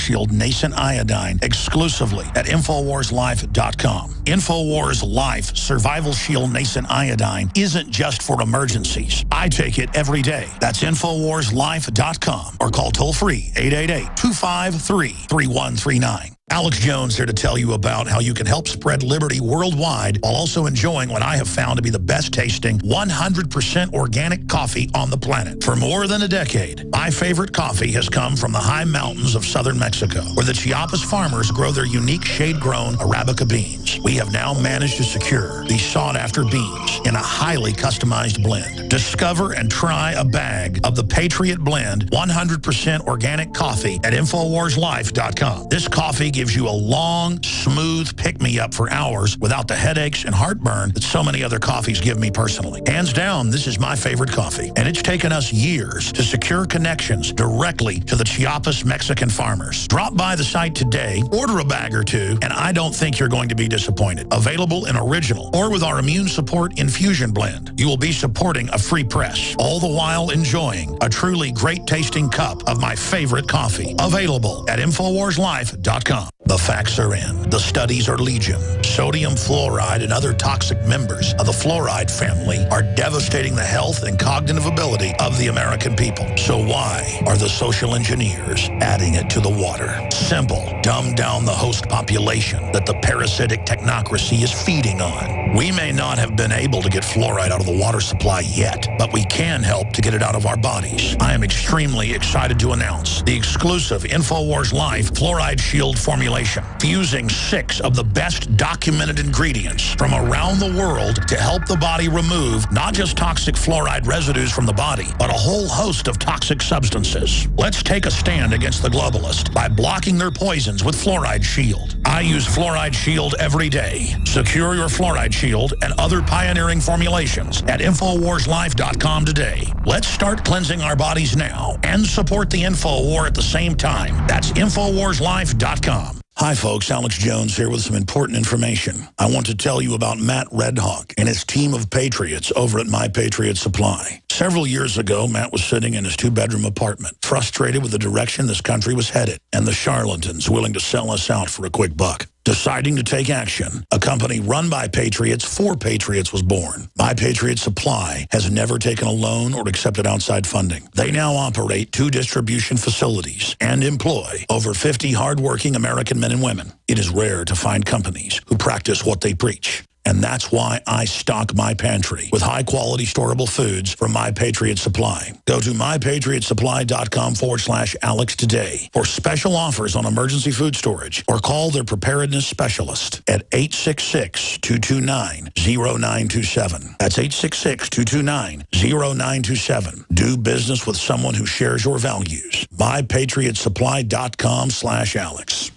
Shield Nascent Iodine exclusively at InfoWarsLife.com. InfoWars Life Survival Shield Nascent Iodine isn't just for emergencies. I take it every day. That's InfoWarsLife.com or call toll-free 888-253-3139. Alex Jones here to tell you about how you can help spread liberty worldwide while also enjoying what I have found to be the best tasting 100% organic coffee on the planet. For more than a decade, my favorite coffee has come from the high mountains of southern Mexico, where the Chiapas farmers grow their unique shade-grown Arabica beans. We have now managed to secure these sought-after beans in a highly customized blend. Discover and try a bag of the Patriot Blend 100% organic coffee at InfoWarsLife.com. This coffee gives you a long, smooth pick-me-up for hours without the headaches and heartburn that so many other coffees give me personally. Hands down, this is my favorite coffee, and it's taken us years to secure connections directly to the Chiapas Mexican farmers. Drop by the site today, order a bag or two, and I don't think you're going to be disappointed. Available in original or with our Immune Support Infusion Blend. You will be supporting a free press, all the while enjoying a truly great-tasting cup of my favorite coffee. Available at InfoWarsLife.com. The facts are in. The studies are legion. Sodium fluoride and other toxic members of the fluoride family are devastating the health and cognitive ability of the American people. So why are the social engineers adding it to the water? Simple. Dumb down the host population that the parasitic technocracy is feeding on. We may not have been able to get fluoride out of the water supply yet, but we can help to get it out of our bodies. I am extremely excited to announce the exclusive InfoWars Life Fluoride Shield formulation, fusing 6 of the best documented ingredients from around the world to help the body remove not just toxic fluoride residues from the body, but a whole host of toxic substances. Let's take a stand against the globalists by blocking their poisons with Fluoride Shield. I use Fluoride Shield every day. Secure your Fluoride Shield and other pioneering formulations at InfoWarsLife.com today. Let's start cleansing our bodies now and support the Info War at the same time. That's InfoWarsLife.com. Hi folks, Alex Jones here with some important information. I want to tell you about Matt Redhawk and his team of patriots over at My Patriot Supply. Several years ago, Matt was sitting in his 2-bedroom apartment, frustrated with the direction this country was headed and the charlatans willing to sell us out for a quick buck. Deciding to take action, a company run by patriots for patriots was born. My Patriot Supply has never taken a loan or accepted outside funding. They now operate 2 distribution facilities and employ over 50 hardworking American men and women. It is rare to find companies who practice what they preach. And that's why I stock my pantry with high-quality storable foods from My Patriot Supply. Go to mypatriotsupply.com/Alex today for special offers on emergency food storage or call their preparedness specialist at 866-229-0927. That's 866-229-0927. Do business with someone who shares your values. mypatriotsupply.com/Alex.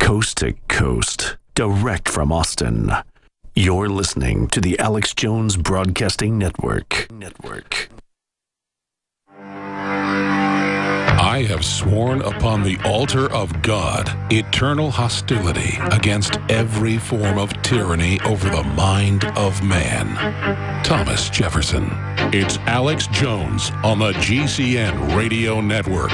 Coast to coast. Direct from Austin, you're listening to the Alex Jones Broadcasting Network. I have sworn upon the altar of God eternal hostility against every form of tyranny over the mind of man. Thomas Jefferson. It's Alex Jones on the GCN Radio Network.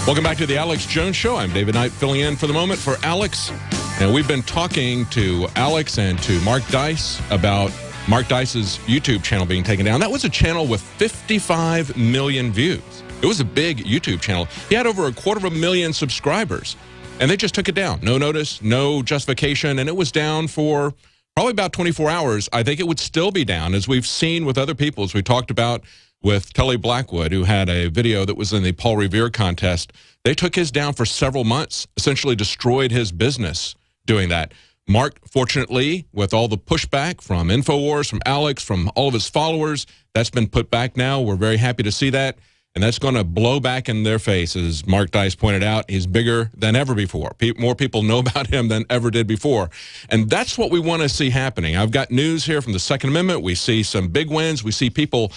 Welcome back to the Alex Jones Show. I'm David Knight filling in for the moment for Alex. And we've been talking to Alex and to Mark Dice about Mark Dice's YouTube channel being taken down. That was a channel with 55 million views. It was a big YouTube channel. He had over 250,000 subscribers, and they just took it down. No notice, no justification, and it was down for probably about 24 hours. I think it would still be down, as we've seen with other people, as we talked about with Tully Blackwood, who had a video that was in the Paul Revere contest. They took his down for several months, essentially destroyed his business doing that. Mark, fortunately, with all the pushback from InfoWars, from Alex, from all of his followers, that's been put back now. We're very happy to see that. And that's going to blow back in their face. As Mark Dice pointed out, he's bigger than ever before. More people know about him than ever did before. And that's what we want to see happening. I've got news here from the Second Amendment. We see some big wins. We see people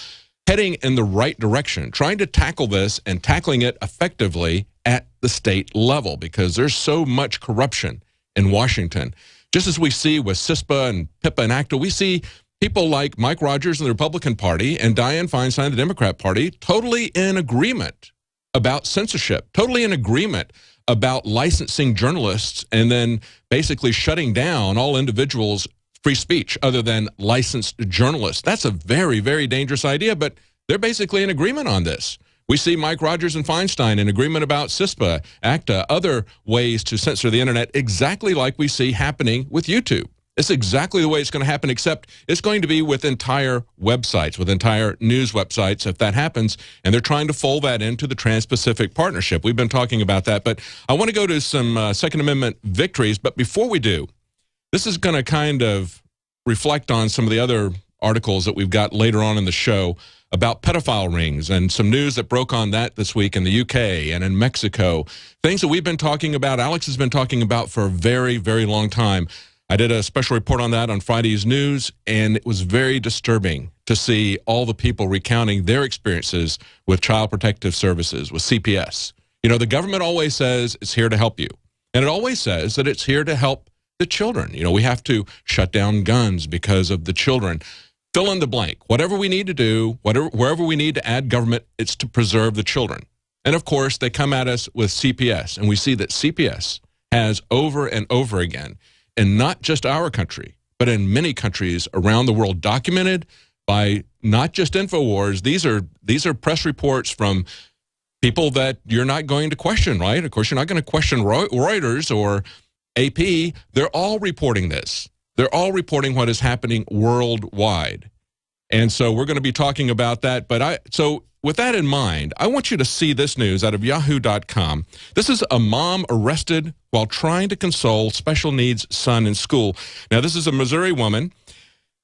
heading in the right direction, trying to tackle this and tackling it effectively at the state level, because there's so much corruption in Washington. Just as we see with CISPA and PIPA and ACTA, we see people like Mike Rogers in the Republican Party and Dianne Feinstein, the Democrat Party, totally in agreement about censorship, totally in agreement about licensing journalists and then basically shutting down all individuals' free speech other than licensed journalists. That's a very, very dangerous idea, but they're basically in agreement on this. We see Mike Rogers and Feinstein in agreement about CISPA, ACTA, other ways to censor the internet, exactly like we see happening with YouTube. It's exactly the way it's going to happen, except it's going to be with entire websites, with entire news websites, if that happens, and they're trying to fold that into the Trans-Pacific Partnership. We've been talking about that, but I want to go to some Second Amendment victories, but before we do, this is going to kind of reflect on some of the other articles that we've got later on in the show about pedophile rings and some news that broke on that this week in the UK and in Mexico, things that we've been talking about, Alex has been talking about for a very, very long time. I did a special report on that on Friday's news, and it was very disturbing to see all the people recounting their experiences with Child Protective Services, with CPS. You know, the government always says it's here to help you, and it always says that it's here to help the children. You know, we have to shut down guns because of the children. Fill in the blank. Whatever we need to do, wherever we need to add government, it's to preserve the children. And of course, they come at us with CPS, and we see that CPS has over and over again, in not just our country, but in many countries around the world, documented by not just InfoWars. These are press reports from people that you're not going to question, right? Of course, you're not going to question Reuters or AP. They're all reporting this. They're all reporting what is happening worldwide. And so we're going to be talking about that. But so with that in mind, I want you to see this news out of yahoo.com. This is a mom arrested while trying to console special needs son in school. Now, this is a Missouri woman,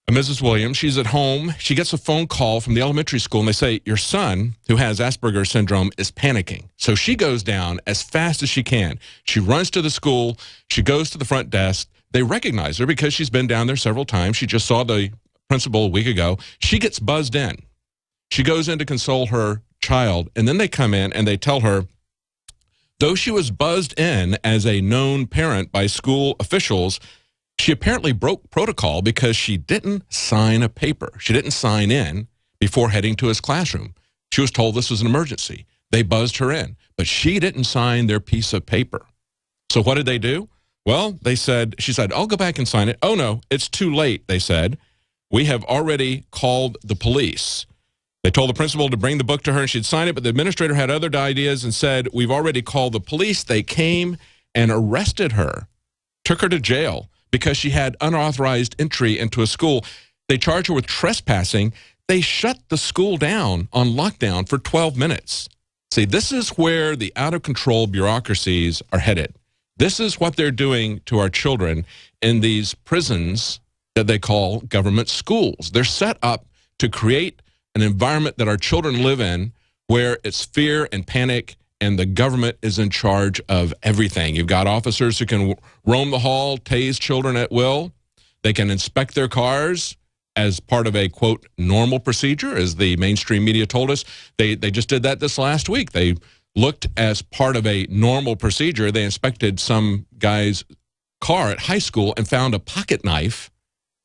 Mrs. Williams. She's at home. She gets a phone call from the elementary school, and they say, your son, who has Asperger's syndrome, is panicking. So she goes down as fast as she can. She runs to the school. She goes to the front desk. They recognize her because she's been down there several times. She just saw the principal a week ago. She gets buzzed in. She goes in to console her child, and then they come in and they tell her, though she was buzzed in as a known parent by school officials, she apparently broke protocol because she didn't sign a paper. She didn't sign in before heading to his classroom. She was told this was an emergency. They buzzed her in, but she didn't sign their piece of paper. So what did they do? Well, she said, I'll go back and sign it. Oh, no, it's too late, they said. We have already called the police. They told the principal to bring the book to her and she'd sign it, but the administrator had other ideas and said, we've already called the police. They came and arrested her, took her to jail because she had unauthorized entry into a school. They charged her with trespassing. They shut the school down on lockdown for 12 minutes. See, this is where the out-of-control bureaucracies are headed. This is what they're doing to our children in these prisons that they call government schools. They're set up to create an environment that our children live in where it's fear and panic, and the government is in charge of everything. You've got officers who can roam the hall, tase children at will. They can inspect their cars as part of a, quote, normal procedure, as the mainstream media told us. They just did that this last week. They looked as part of a normal procedure. They inspected some guy's car at high school and found a pocket knife,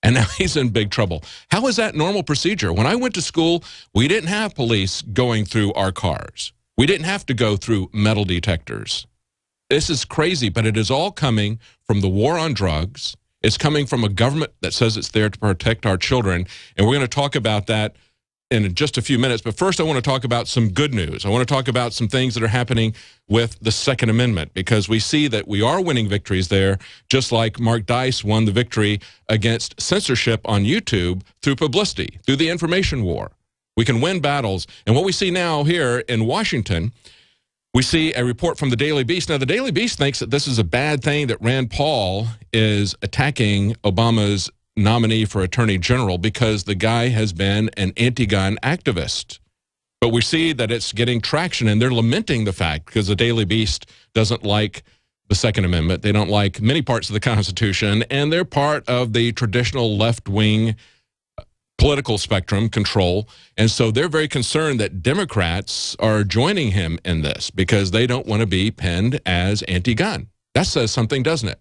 and now he's in big trouble. How is that normal procedure? When I went to school, we didn't have police going through our cars. We didn't have to go through metal detectors. This is crazy, but it is all coming from the war on drugs. It's coming from a government that says it's there to protect our children, and we're going to talk about that in just a few minutes. But first, I want to talk about some good news. I want to talk about some things that are happening with the Second Amendment, because we see that we are winning victories there, just like Mark Dice won the victory against censorship on YouTube through publicity, through the information war. We can win battles. And what we see now here in Washington, we see a report from the Daily Beast. Now, the Daily Beast thinks that this is a bad thing, that Rand Paul is attacking Obama's nominee for Attorney General because the guy has been an anti-gun activist. But we see that it's getting traction, and they're lamenting the fact, because the Daily Beast doesn't like the Second Amendment. They don't like many parts of the Constitution, and they're part of the traditional left-wing political spectrum control. And so they're very concerned that Democrats are joining him in this because they don't want to be pinned as anti-gun. That says something, doesn't it?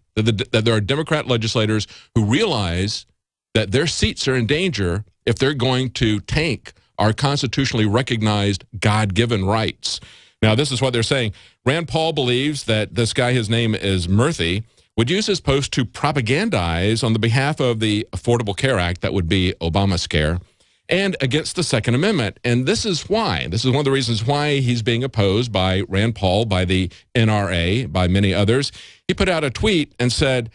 That there are Democrat legislators who realize that their seats are in danger if they're going to tank our constitutionally recognized God-given rights. Now, this is what they're saying. Rand Paul believes that this guy, his name is Murthy, would use his post to propagandize on the behalf of the Affordable Care Act, that would be Obamacare, and against the Second Amendment. And this is why. This is one of the reasons why he's being opposed by Rand Paul, by the NRA, by many others. He put out a tweet and said,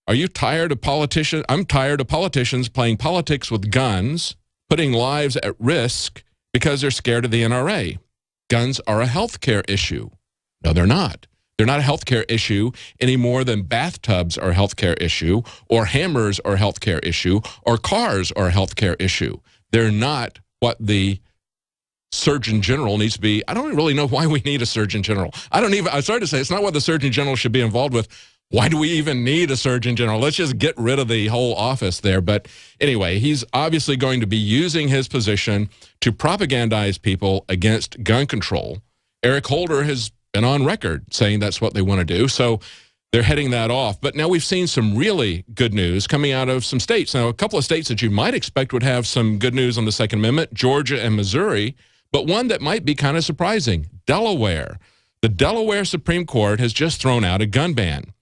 "Are you tired of politicians? I'm tired of politicians playing politics with guns, putting lives at risk because they're scared of the NRA. Guns are a health care issue." No, they're not. They're not a health care issue any more than bathtubs are a health care issue, or hammers are a health care issue, or cars are a health care issue. They're not what the Surgeon General needs to be. I don't really know why we need a Surgeon General. I'm sorry to say, it's not what the Surgeon General should be involved with. Why do we even need a Surgeon General? Let's just get rid of the whole office there. But anyway, he's obviously going to be using his position to propagandize people against gun control. Eric Holder has been on record saying that's what they want to do. So they're heading that off. But now we've seen some really good news coming out of some states. Now, a couple of states that you might expect would have some good news on the Second Amendment, Georgia and Missouri, but one that might be kind of surprising, Delaware. The Delaware Supreme Court has just thrown out a gun ban.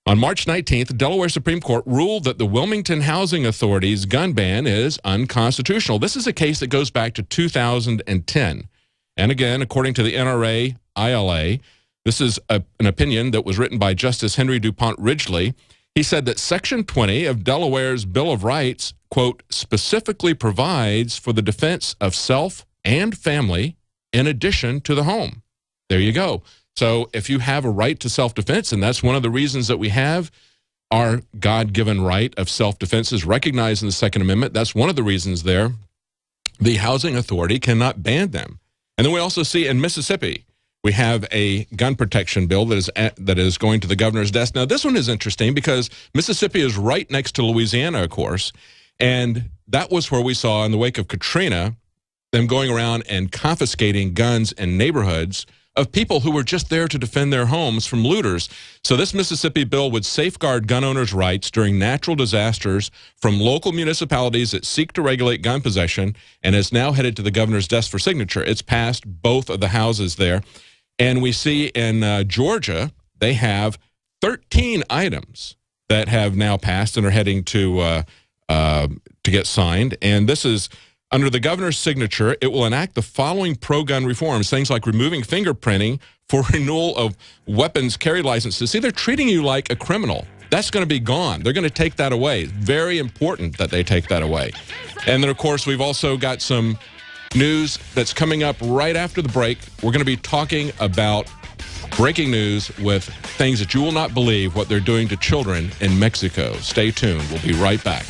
On March 19th, the Delaware Supreme Court ruled that the Wilmington Housing Authority's gun ban is unconstitutional. This is a case that goes back to 2010. And again, according to the NRA, ILA, this is an opinion that was written by Justice Henry DuPont Ridgely. He said that Section 20 of Delaware's Bill of Rights, quote, specifically provides for the defense of self and family in addition to the home. There you go. So if you have a right to self-defense, and that's one of the reasons that we have our God-given right of self-defense is recognized in the Second Amendment, that's one of the reasons there, the Housing Authority cannot ban them. And then we also see in Mississippi, we have a gun protection bill that is going to the governor's desk. Now, this one is interesting because Mississippi is right next to Louisiana, of course, and that was where we saw in the wake of Katrina them going around and confiscating guns in neighborhoods of people who were just there to defend their homes from looters. So this Mississippi bill would safeguard gun owners' rights during natural disasters from local municipalities that seek to regulate gun possession, and is now headed to the governor's desk for signature. It's passed both of the houses there. And we see in Georgia, they have 13 items that have now passed and are heading to get signed. And this is under the governor's signature. It will enact the following pro-gun reforms, things like removing fingerprinting for renewal of weapons carry licenses. See, they're treating you like a criminal. That's going to be gone. They're going to take that away. Very important that they take that away. And then, of course, we've also got some news that's coming up right after the break. We're going to be talking about breaking news with things that you will not believe what they're doing to children in Mexico. Stay tuned. We'll be right back.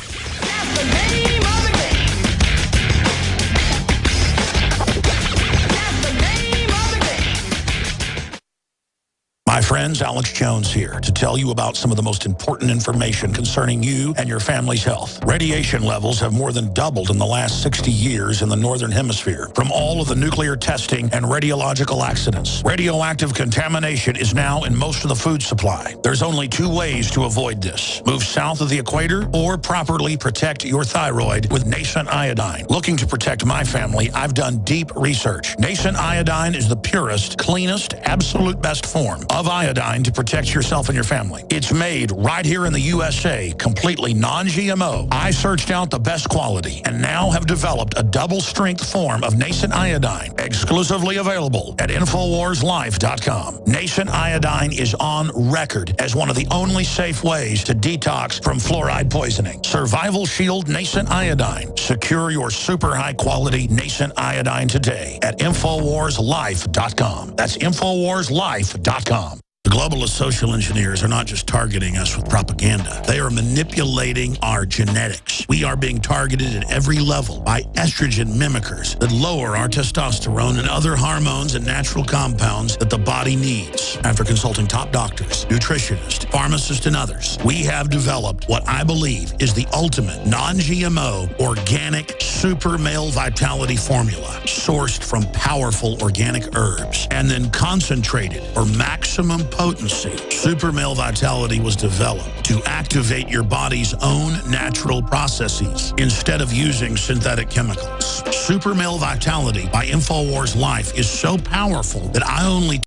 My friends, Alex Jones here to tell you about some of the most important information concerning you and your family's health. Radiation levels have more than doubled in the last 60 years in the Northern Hemisphere from all of the nuclear testing and radiological accidents. Radioactive contamination is now in most of the food supply. There's only two ways to avoid this. Move south of the equator or properly protect your thyroid with Nascent Iodine. Looking to protect my family, I've done deep research. Nascent Iodine is the purest, cleanest, absolute best form of iodine to protect yourself and your family. It's made right here in the USA, completely non-GMO. I searched out the best quality and now have developed a double-strength form of Nascent Iodine, exclusively available at InfoWarsLife.com. Nascent Iodine is on record as one of the only safe ways to detox from fluoride poisoning. Survival Shield Nascent Iodine. Secure your super high-quality Nascent Iodine today at InfoWarsLife.com. That's InfoWarsLife.com. The globalist social engineers are not just targeting us with propaganda. They are manipulating our genetics. We are being targeted at every level by estrogen mimickers that lower our testosterone and other hormones and natural compounds that the body needs. After consulting top doctors, nutritionists, pharmacists, and others, we have developed what I believe is the ultimate non-GMO organic super male vitality formula sourced from powerful organic herbs and then concentrated for maximum potency. Super Male Vitality was developed to activate your body's own natural processes instead of using synthetic chemicals. Super Male Vitality by InfoWars Life is so powerful that I only